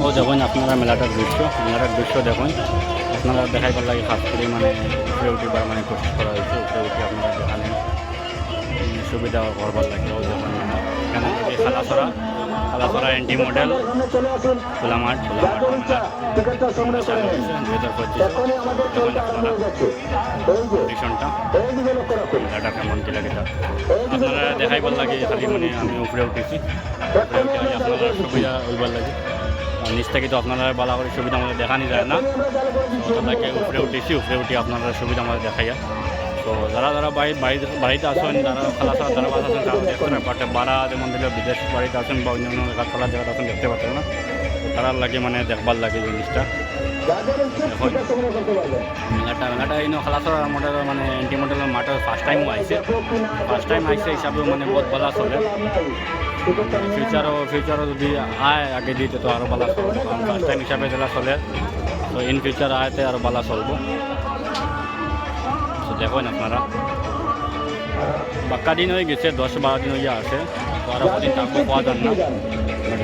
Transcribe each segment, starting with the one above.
ও দেখুন আপনারা মেলাটার দৃশ্য দেখুন আপনারা দেখাইবার লাগে খাস করে মানে উপরে উঠিবার মানে কোশিশ করা হয়েছে উপরে উঠে আপনারা যেখানে সুবিধা করবার লাগে ও যখন মেলা এখানে থেকে খালাসরা এন্টি মডেল খোলা মাঠ মেলা চালু হয়েছে 2025 দেখুন আপনারা কন্ডিশনটা মেলাটা কেমন কি লাগে আপনারা দেখাইবার লাগে খালি মানে আমি উপরে উঠেছি উপরে উঠে আপনারা সুবিধা হইবার লাগে নিচ থেকে তো আপনারা বালা করে সুবিধা আমাদের দেখানি যায় না তাদেরকে উপরে উঠে আপনারা সুবিধা আমাদের দেখাইয়া তো যারা বাড়িতে আসেন যারা খালাসা যারা বাস আছেন তারা দেখতে না পারতে বাড়া যেমন দিলে বিদেশ বাড়িতে আসেন বা অন্যান্য খেলার জায়গাতে আসেন দেখতে পাচ্ছেন না তো তারার লাগে মানে দেখবার লাগে জিনিসটা এখন মেলাটা এই খালাসা মডেল মানে এন্টি মডেলের মাঠের ফার্স্ট টাইম আইসে হিসাবেও মানে বহুত ভালো চলে ফিউচারও যদি আয় আগে দিতে তো আরও ভালো চলবে কারণ ফার্স্ট টাইম হিসাবে যেটা চলে তো ইন ফিউচার আয়তে আরও ভালো চলবো তো দেখুন আপনারা বাক্কা দিন হয়ে গেছে 10-12 দিন হয়ে আছে তো আরও কদিন থাকবো পাওয়া যান না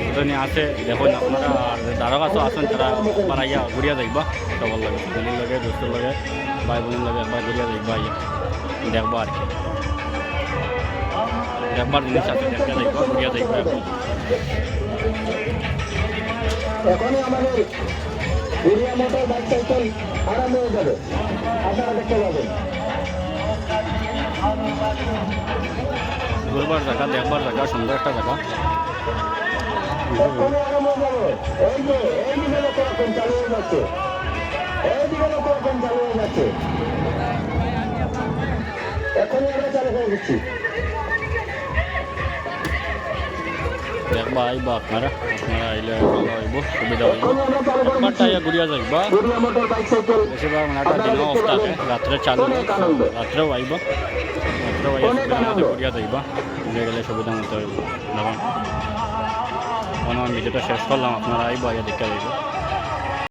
দুজনে আছে দেখুন আপনারা আর যারা কাছেও আসেন তারা পারাইয়া ঘুরিয়া দেখবা সবার লাগে ফ্যামিলির লাগে দোস্তের লাগে ভাই বোনের লাগে একবার ঘুরিয়া দেখবা দেখবা আর কি দেখবার জিনিস আছে দেখতে দেখবা ঘুরিয়া দেখবা এখনই আমাদের এরিয়া মোটর বাইসাইকেল আরম্ভ হয়ে যাবে আপনারা দেখতে পাবেন ঘুরবার জায়গা দেখবার জায়গা সুন্দর একটা জায়গা এখনই আরম্ভ হয়ে যাবে এই দিকে লোক এখন চালু হয়ে যাচ্ছে এখনই আমরা চালু হয়ে যাচ্ছি দেখবা আইবা আপনারা আইলে ভালো হইব সুবিধা হইব একবারটা ইয়া ঘুরিয়া যাইবা বেশিরভাগ মেলাটা দিনও অফ থাকে রাত্রে চালু রাত্রেও আইবা সুবিধা মতো ঘুরিয়া যাইবা ঘুরিয়ে গেলে সুবিধা মতো হইব দেখুন আমি ভিডিওটা শেষ করলাম আপনারা আইবা ইয়া দেখতে যাইব